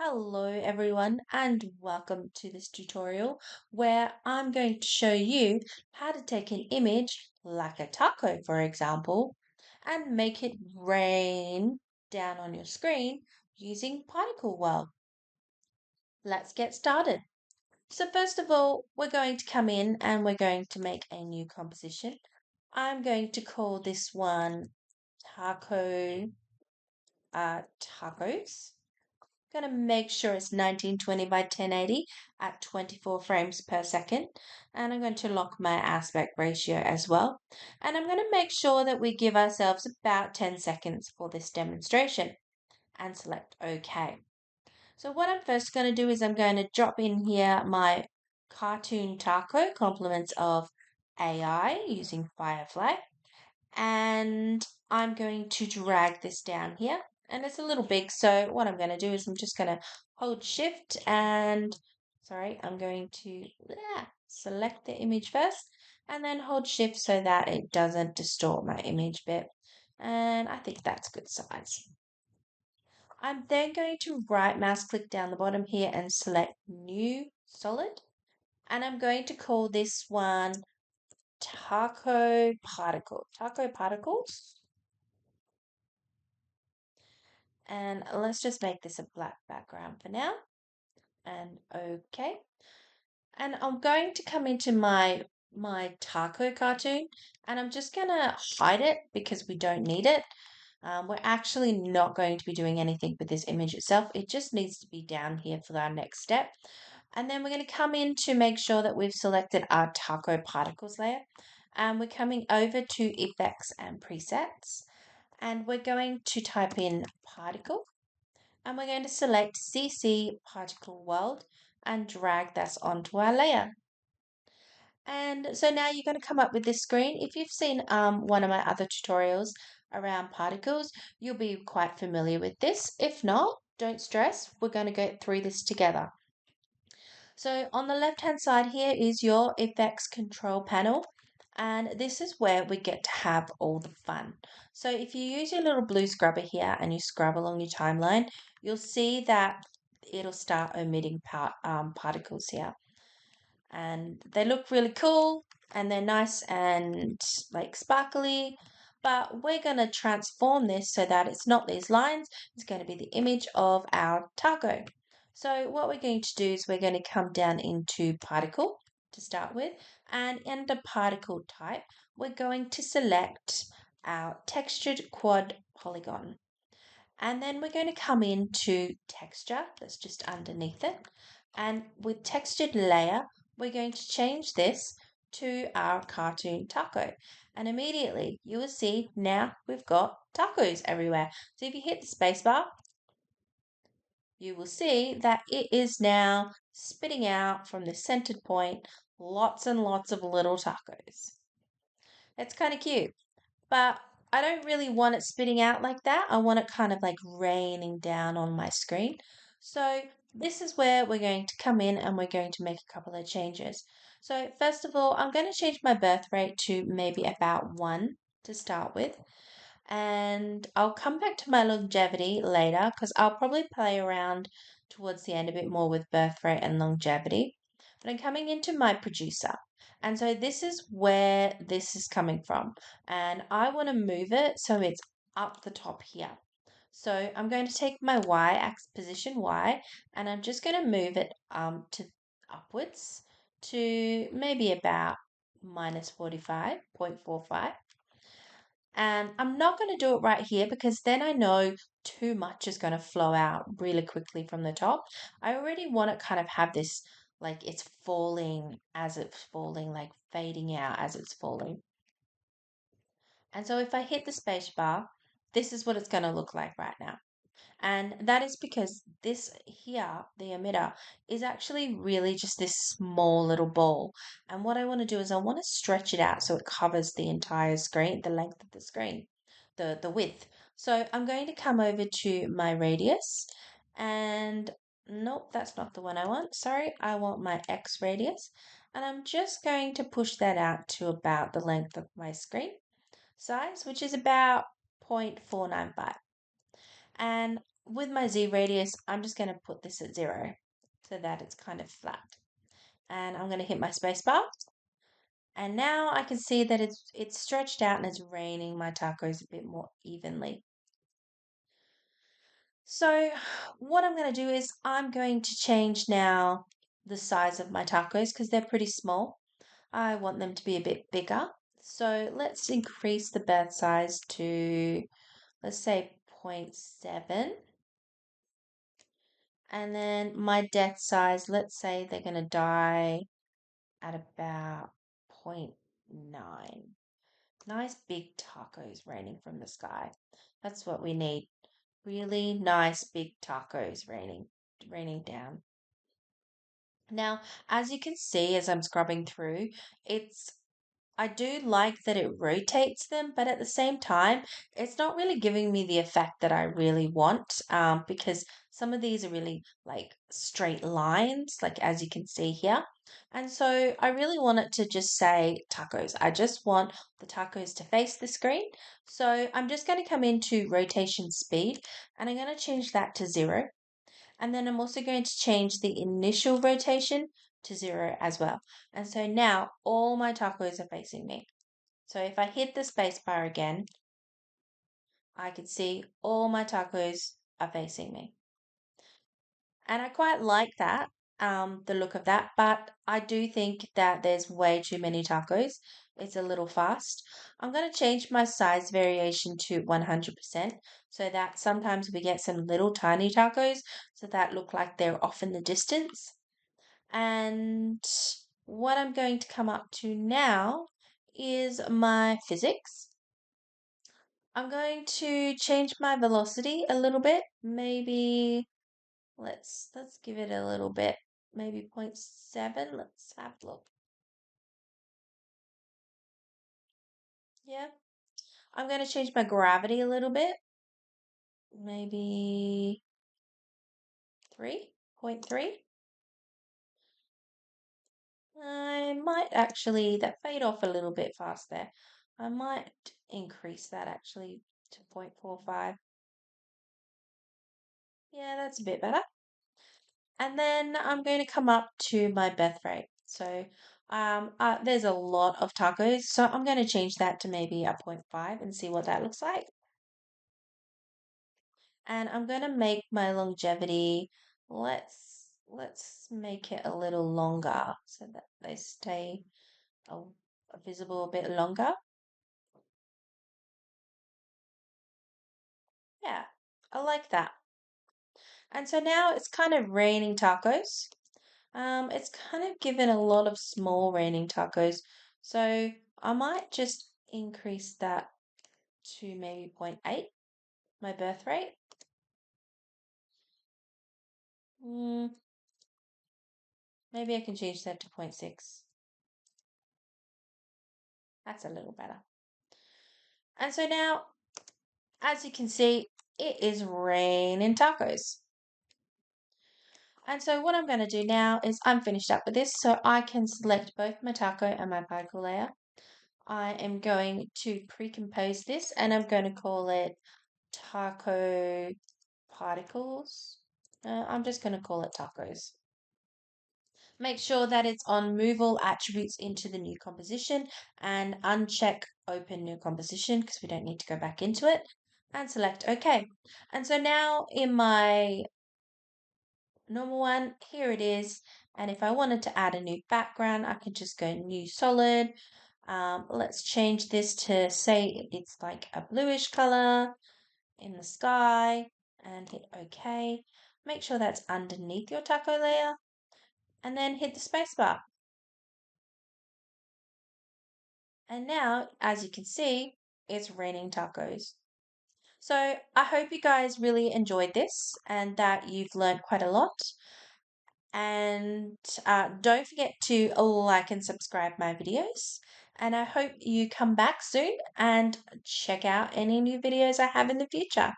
Hello everyone and welcome to this tutorial where I'm going to show you how to take an image like a taco for example and make it rain down on your screen using Particle World. Let's get started. So first of all we're going to come in and we're going to make a new composition. I'm going to call this one tacos. Going to make sure it's 1920 by 1080 at 24 frames per second. And I'm going to lock my aspect ratio as well. And I'm going to make sure that we give ourselves about 10 seconds for this demonstration and select OK. So what I'm first going to do is I'm going to drop in here my cartoon taco compliments of AI using Firefly. And I'm going to drag this down here and it's a little big, so what I'm going to do is I'm just going to hold shift and I'm going to select the image first and then hold shift so that it doesn't distort my image bit, and I think that's good size. I'm then going to right mouse click down the bottom here and select new solid, and I'm going to call this one taco particles. And let's just make this a black background for now. And okay. And I'm going to come into my taco cartoon and I'm just going to hide it because we don't need it. We're actually not going to be doing anything with this image itself. It just needs to be down here for our next step. And then we're going to come in to make sure that we've selected our taco particles layer. And we're coming over to effects and presets. And we're going to type in particle and we're going to select CC Particle World and drag this onto our layer. And so now you're going to come up with this screen. If you've seen one of my other tutorials around particles, you'll be quite familiar with this. If not, don't stress, we're going to go through this together. So on the left hand side here is your effects control panel, and this is where we get to have all the fun. So if you use your little blue scrubber here and you scrub along your timeline, you'll see that it'll start emitting particles here. And they look really cool and they're nice and like sparkly, but we're going to transform this so that it's not these lines, it's going to be the image of our taco. So what we're going to do is we're going to come down into particle to start with, and under particle type, we're going to select our textured quad polygon. And then we're going to come into texture, that's just underneath it. And with textured layer, we're going to change this to our cartoon taco. And immediately you will see now we've got tacos everywhere. So if you hit the spacebar, you will see that it is now spitting out from the centered point lots and lots of little tacos. It's kind of cute, but I don't really want it spitting out like that. I want it kind of like raining down on my screen. So this is where we're going to come in and we're going to make a couple of changes. So first of all, I'm going to change my birth rate to maybe about 1 to start with. And I'll come back to my longevity later because I'll probably play around towards the end a bit more with birth rate and longevity. But I'm coming into my producer. And so this is where this is coming from. And I want to move it so it's up the top here. So I'm going to take my y-axis position y and I'm just going to move it to upwards to maybe about minus 45.45. And I'm not going to do it right here because then I know too much is going to flow out really quickly from the top. I already want to kind of have this like it's falling as it's falling, like fading out as it's falling. And so if I hit the space bar, this is what it's going to look like right now. And that is because this here, the emitter, is actually really just this small little ball. And what I want to do is I want to stretch it out so it covers the entire screen, the length of the screen, the width. So I'm going to come over to my radius and nope, that's not the one I want. Sorry, I want my X radius. And I'm just going to push that out to about the length of my screen size, which is about 0.495. And with my Z radius, I'm just going to put this at 0 so that it's kind of flat. And I'm going to hit my spacebar. And now I can see that it's stretched out and it's raining my tacos a bit more evenly. So what I'm going to do is I'm going to change now the size of my tacos because they're pretty small. I want them to be a bit bigger. So let's increase the birth size to, let's say 0.7. And then my death size, let's say they're going to die at about 0.9. Nice big tacos raining from the sky. That's what we need. Really nice big tacos raining down. Now, as you can see as I'm scrubbing through, I do like that it rotates them, but at the same time, it's not really giving me the effect that I really want, because some of these are really like straight lines, like as you can see here. And so I really want it to just say tacos. I just want the tacos to face the screen. So I'm just going to come into rotation speed and I'm going to change that to 0. And then I'm also going to change the initial rotation to 0 as well. And so now all my tacos are facing me. So if I hit the space bar again, I can see all my tacos are facing me. And I quite like that, the look of that, but I do think that there's way too many tacos. It's a little fast. I'm going to change my size variation to 100% so that sometimes we get some little tiny tacos so that look like they're off in the distance. And what I'm going to come up to now is my physics. I'm going to change my velocity a little bit. Maybe let's give it a little bit. Maybe 0.7. Let's have a look. Yeah. I'm going to change my gravity a little bit. Maybe 3.3. I might actually, that fade off a little bit fast there. I might increase that actually to 0.45. Yeah, that's a bit better. And then I'm going to come up to my birth rate. So there's a lot of tacos, so I'm going to change that to maybe a 0.5 and see what that looks like. And I'm going to make my longevity, let's make it a little longer so that they stay visible a bit longer. Yeah, I like that. And so now it's kind of raining tacos. It's kind of given a lot of small raining tacos. So I might just increase that to maybe 0.8, my birth rate. Maybe I can change that to 0.6. That's a little better. And so now, as you can see, it is raining tacos. And so what I'm going to do now is I'm finished up with this, so I can select both my taco and my particle layer. I am going to pre-compose this and I'm going to call it taco particles. I'm just going to call it tacos. Make sure that it's on move all attributes into the new composition and uncheck open new composition because we don't need to go back into it and select OK. And so now in my normal one, here it is. And if I wanted to add a new background, I can just go new solid. Let's change this to say it's like a bluish color in the sky and hit OK. Make sure that's underneath your taco layer and then hit the spacebar. And now, as you can see, it's raining tacos. So I hope you guys really enjoyed this and that you've learned quite a lot. And don't forget to like and subscribe my videos. And I hope you come back soon and check out any new videos I have in the future.